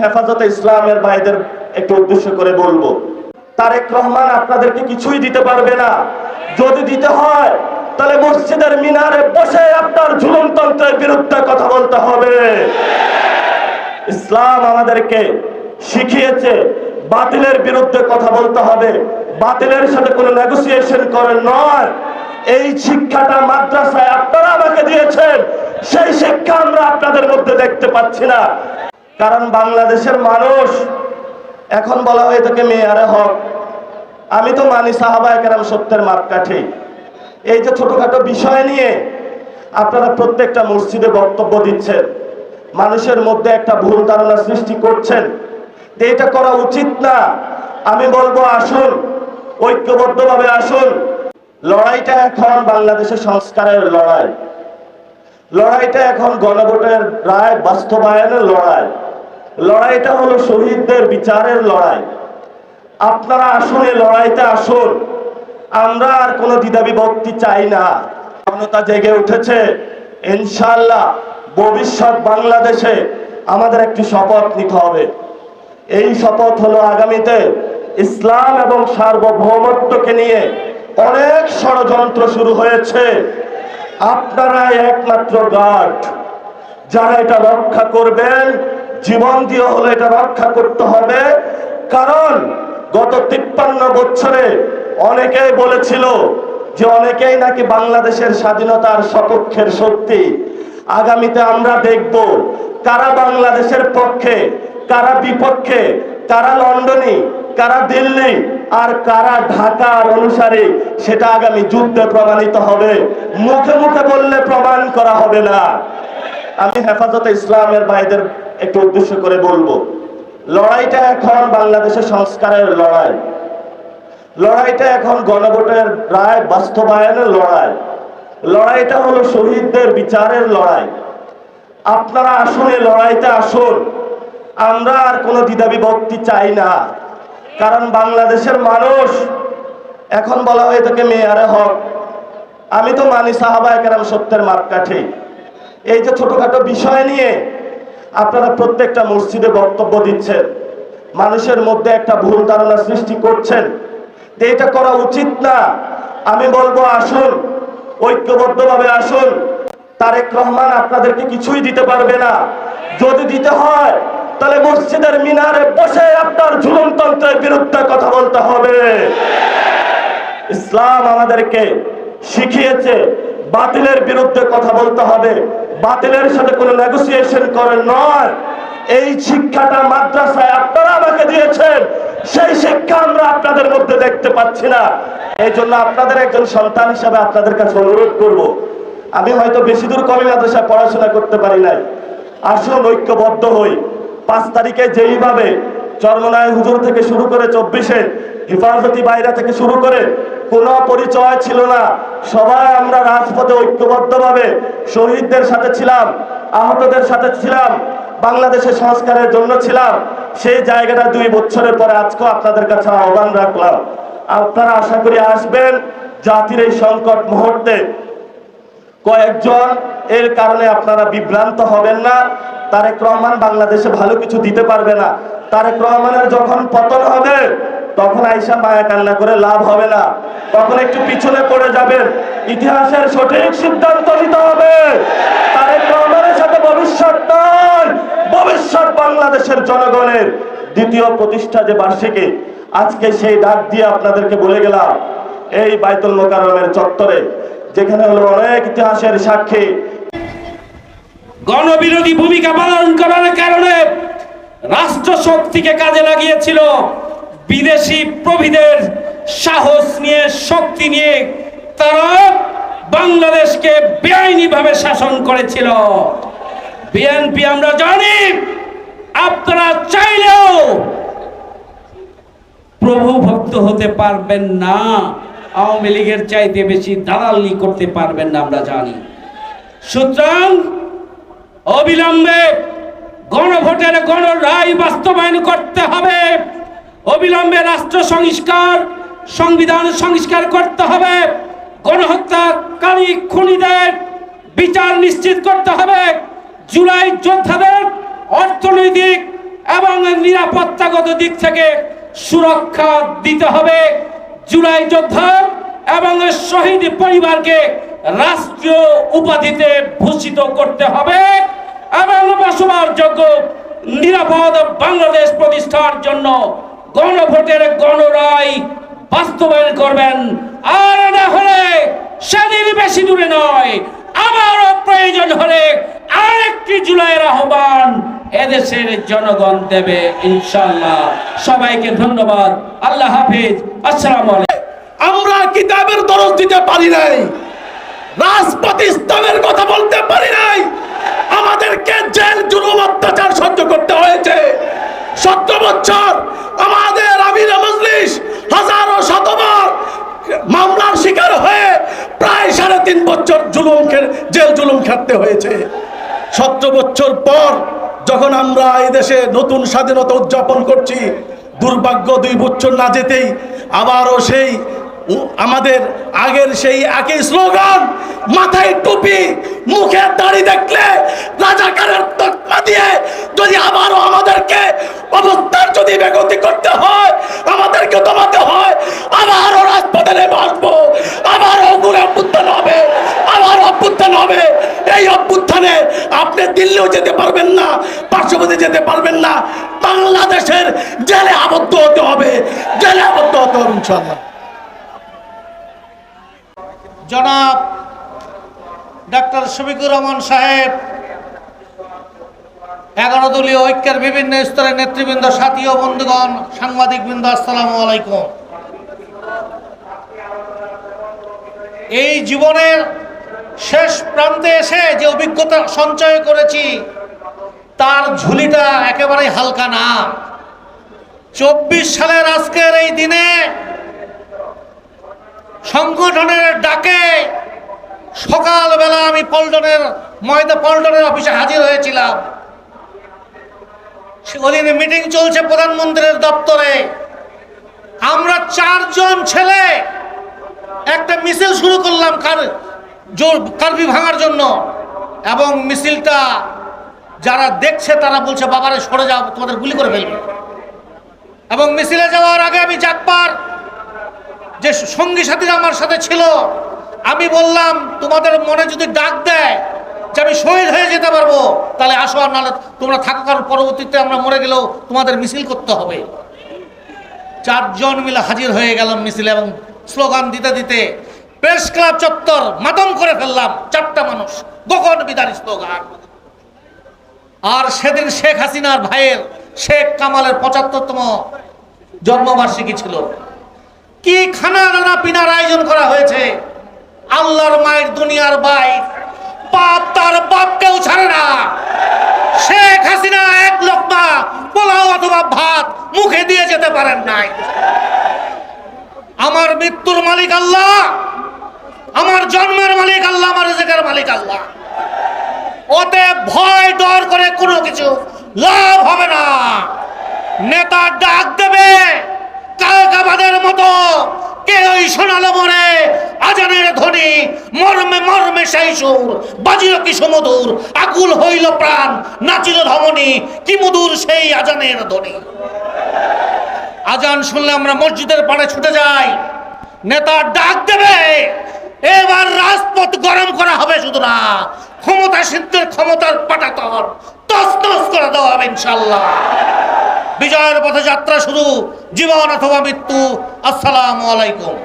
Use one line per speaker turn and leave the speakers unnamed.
হেফাজতে ইসলামের ভাইদের একটু উদ্দেশ্য করে বলবো, তারেক রহমান আপনাদেরকে কিছুই দিতে পারবে না। যদি দিতে হয় তাহলে মসজিদের মিনারে বসে আপনার ঝুলনতন্ত্রের বিরুদ্ধে কথা বলতে হবে। ইসলাম আমাদেরকে শিখিয়েছে বাতিলের বিরুদ্ধে কথা বলতে হবে, বাতিলের সাথে কোনো নেগোসিয়েশন করে নয়। এই শিক্ষাটা মাদ্রাসায় আপনারা আমাকে দিয়েছেন, সেই শিক্ষা আমরা আপনাদের মধ্যে দেখতে পাচ্ছি না। কারণ বাংলাদেশের মানুষ এখন বলা হয়ে থাকে মেয়ারে হক। আমি তো মানি সাহাবায়ে কেরাম সত্যের মাপকাঠি। এই যে ছোটখাটো বিষয় নিয়ে আপনারা প্রত্যেকটা মসজিদে বক্তব্য দিচ্ছেন, মানুষের মধ্যে একটা ভুল ধারণা সৃষ্টি করছেন, এটা করা উচিত না। আমি বলবো আসুন, ঐক্যবদ্ধভাবে আসুন। লড়াইটা এখন বাংলাদেশের সংস্কারের লড়াই, লড়াইটা এখন গণভোটের রায় বাস্তবায়নের লড়াই, লড়াইটা হলো শহীদদের বিচারের লড়াই। আপনারা আসুন, এই লড়াইতে আসুন। আমরা আর কোনো দ্বিধাবিভক্তি চাই না। জনতা জেগে উঠেছে। ইনশাআল্লাহ ভবিষ্যৎ বাংলাদেশে আমাদের একটি শপথ নিতে হবে। এই শপথ হলো আগামীতে ইসলাম এবং সার্বভৌমত্বকে নিয়ে অনেক ষড়যন্ত্র শুরু হয়েছে। আপনারা একমাত্র গার্ড, যারা এটা রক্ষা করবেন। জীবন দিয়ে হলে এটা রক্ষা করতে হবে। কারণ গত 53 বছরে অনেকেই বলেছিল যে অনেকেই নাকি বাংলাদেশের স্বাধীনতার সপক্ষের শক্তি। আগামীতে আমরা দেখব কারা বাংলাদেশের পক্ষে, কারা বিপক্ষে, কারা লন্ডনী, কারা দিল্লি আর কারা ঢাকার অনুসারী, সেটা আগামী যুদ্ধে প্রমাণিত হবে। মুখে মুখে বললে প্রমাণ করা হবে না। আমি হেফাজতে ইসলামের ভাইদের একটু উদ্দেশ্য করে বলবো, লড়াইটা এখন বাংলাদেশের সংস্কারের লড়াই, লড়াইটা এখন গণভোটের রায় বাস্তবায়নের লড়াই, লড়াইটা হলো শহীদদের বিচারের লড়াই। আপনারা আসুন, এই লড়াইতে আসুন। আমরা আর কোনো দ্বিধাবিভক্তি চাই না। কারণ বাংলাদেশের মানুষ এখন বলা হয়ে থাকে মেয়ারে হক। আমি তো মানি সাহাবায়ে কেরাম সত্যের মাপকাঠি। এই যে ছোটখাটো বিষয় নিয়ে আপনারা প্রত্যেকটা মসজিদে বক্তব্য দিচ্ছেন, মানুষের মধ্যে একটা ভুল ধারণা সৃষ্টি করছেন, এটা করা উচিত না। আমি বলবো আসুন, ঐক্যবদ্ধভাবে আসুন। তারেক রহমান আপনাদেরকে কিছুই দিতে পারবে না। যদি দিতে হয় তাহলে মসজিদের মিনারে বসে আপনার ঝুলনতন্ত্রের বিরুদ্ধে কথা বলতে হবে। ইসলাম আমাদেরকে শিখিয়েছে বাতিলের বিরুদ্ধে কথা বলতে হবে, বাতিলের সাথে কোনো নেগোসিয়েশন করে নয়। এই শিক্ষাটা মাদ্রাসায় আপনারা আমাকে দিয়েছেন, সেই শিক্ষা আমরা আপনাদের মধ্যে দেখতে পাচ্ছি না। এই জন্য আপনাদের একজন সন্তান হিসাবে আপনাদের কাছে অনুরোধ করব, আমি হয়তো বেশি দূর কমি মাদ্রাসায় পড়াশোনা করতে পারি নাই। আসুন ঐক্যবদ্ধ হই। 5 তারিখে যেইভাবে চরমনায় হুজুর থেকে শুরু করে 24-এ হেফাজতি বাইরা থেকে শুরু করে কোনো পরিচয় ছিল না, সবাই আমরা রাজপথে ঐক্যবদ্ধভাবে শহীদদের সাথে ছিলাম, আহতদের সাথে ছিলাম, বাংলাদেশের সংস্কারের জন্য ছিলাম। সেই জায়গাটা 2 বছরের পরে আজকেও আপনাদের কাছে আহ্বান রাখলাম, আপনারা আশা করি আসবেন। জাতির এই সংকট মুহূর্তে কয়েকজন এর কারণে আপনারা বিভ্রান্ত হবেন না। তারেক রহমান বাংলাদেশে ভালো কিছু দিতে পারবে না। তারেক রহমানের যখন পতন হবে তখন আইসা মায়া কান্না করে লাভ হবে না, তখন একটু পিছনে পড়ে যাবেন। ইতিহাসের সঠিক সিদ্ধান্ত নিতে হবে। তারেক রহমানের সাথে ভবিষ্যৎ নয়, ভবিষ্যৎ বাংলাদেশের জনগণের। দ্বিতীয় প্রতিষ্ঠা যে বার্ষিকী, আজকে সেই ডাক দিয়ে আপনাদেরকে বলে গেলাম এই বাইতুল মোকাররমের চত্বরে, যেখানে হলো অনেক ইতিহাসের সাক্ষী।
গণবিরোধী ভূমিকা পালন করার কারণে রাষ্ট্র শক্তিকে কাজে লাগিয়েছিল, বিদেশি প্রভুদের সাহস নিয়ে, শক্তি নিয়ে তারা বাংলাদেশকে বেআইনিভাবে শাসন করেছিল। বিএনপি আমরা জানি, আপনারা চাইলেও প্রভুভক্ত হতে পারবেন না, আওয়ামী লীগের চাইতে বেশি দালালি করতে পারবেন না, আমরা জানি। সুতরাং অবিলম্বে গণভোটের গণরায় বাস্তবায়ন করতে হবে। অবিলম্বে রাষ্ট্র সংস্কার, সংবিধান সংস্কার করতে হবে। গণহত্যাকারী খুনিদের বিচার নিশ্চিত করতে হবে। জুলাই যোদ্ধাদের অর্থনৈতিক এবং নিরাপত্তাগত দিক থেকে সুরক্ষা দিতে হবে। জুলাই যোদ্ধা এবং শহীদ পরিবারকে রাষ্ট্রীয় উপাধিতে ভূষিত করতে হবে এবং বসবাসযোগ্য নিরাপদ বাংলাদেশ প্রতিষ্ঠার জন্য গণভোটের গণরায় বাস্তবায়ন করবেন। আর না হলে সেদিন বেশি দূরে নয়, আবারও প্রয়োজন হলে আরেকটি জুলাইয়ের আহ্বান এদেশের জনগণ দেবে ইনশাআল্লাহ। সবাইকে ধন্যবাদ। আল্লাহ হাফেজ। আসসালামু আলাইকুম।
আমরা কিতাবের দরজ দিতে পারি নাই, রাজপথ ইসলামের কথা বলতে পারি নাই, আমাদেরকে জেল জুলুম অত্যাচার সহ্য করতে হয়েছে। 17 বছর আমাদের আমির মজলিস হাজারো শতবার মামলার শিকার হয়ে প্রায় 3.5 বছর জেল জুলুম খাটতে হয়েছে। 17 বছর পর যখন আমরা এই দেশে নতুন স্বাধীনতা উদযাপন করছি, দুর্ভাগ্য 2 বছর না যেতেই আবারও সেই আমাদের আগের সেই একই স্লোগান, মাথায় টুপি মুখে দাড়ি দেখলে রাজাকারের তকমা দিয়ে যদি আবারও আমাদেরকে অবস্থার যদি বেগতি করতে হয়, আমাদেরকে দমাতে হয়, আবারও রাজপথে নেমে আসবো, আবারও ঘুরে অভ্যুত্থান হবে, আবারও অভ্যুত্থান হবে। এই অভ্যুত্থানে আপনি দিল্লিও যেতে পারবেন না, পার্শ্ববর্তী যেতে পারবেন না, বাংলাদেশের জেলে আবদ্ধ হতে হবে, জেলে আবদ্ধ হতে হবে ইনশাআল্লাহ।
জনাব ডাক্তার শফিকুর রহমান সাহেব, 11 দলীয় ঐক্যের বিভিন্ন স্তরের নেতৃবৃন্দ, সাথী ও বন্ধুগণ, সাংবাদিকবৃন্দ, আসসালামু আলাইকুম। এই জীবনের শেষ প্রান্তে এসে যে অভিজ্ঞতা সঞ্চয় করেছি তার ঝুলিটা একেবারেই হালকা না। 24 সালের আজকের এই দিনে সংগঠনের ডাকে সকালবেলা আমি পল্টনের অফিসে হাজির হয়েছিলাম। ওদিনে মিটিং চলছে প্রধানমন্ত্রীর দপ্তরে। আমরা 4 জন ছেলে একটা মিছিল শুরু করলাম কারফিউ ভাঙার জন্য, এবং মিছিলটা যারা দেখছে তারা বলছে, বাবারে সরে যাও, তোমাদের গুলি করে ফেলবে। এবং মিছিলে যাওয়ার আগে আমি জাকবার যে সঙ্গী সাথীরা আমার সাথে ছিল, আমি বললাম, তোমাদের মনে যদি ডাক দেয় যে আমি শহীদ হয়ে যেতে পারবো, তাহলে আসো, আর নাহলে তোমরা থাকো, কারণ পরবর্তীতে আমরা মরে গেলেও তোমাদের মিছিল করতে হবে। 4 জন মিলে হাজির হয়ে গেলাম মিছিলে, এবং স্লোগান দিতে দিতে প্রেস ক্লাব চত্বর মাতম করে ফেললাম। 4টা মানুষ, গগন বিদারী স্লোগান। আর সেদিন শেখ হাসিনার ভাইয়ের শেখ কামালের 75তম জন্মবার্ষিকী ছিল। কি খানা দানা পিনার আয়োজন করা হয়েছে! আল্লাহর মায়ের দুনিয়ার ভাই, বাপ তার বাপকেও ছাড়ে না। শেখ হাসিনা 1 লোকমা পোলাও অথবা ভাত মুখে দিয়ে যেতে পারেন নাই। আমার মৃত্যুর মালিক আল্লাহ, আমার জন্মের মালিক আল্লাহ, আমার রিজিকের মালিক আল্লাহ। ওতে ভয় ডর করে কোনো কিছু লাভ হবে না। নেতা ডাক দেবে কায়কাবাদের মতো, কেউই শোনালো মনে আজানের ধ্বনি, মর্মে মর্মে সেই সুর বাজিল কি সমুদূর, আকুল হইল প্রাণ, নাচিল ধমনী, কি মধুর সেই আজানের ধ্বনি। আজান শুনলে আমরা মসজিদের পাড়ে ছুটে যাই। নেতা ডাক দেবে, এবার রাজপথ গরম করা হবে, শুধু না, ক্ষমতা সিদ্ধের ক্ষমতার পাটাতন তছনছ করে দেওয়া হবে ইনশাআল্লাহ। বিজয়ের পথে যাত্রা শুরু, জীবন অথবা মৃত্যু। আসসালামু আলাইকুম।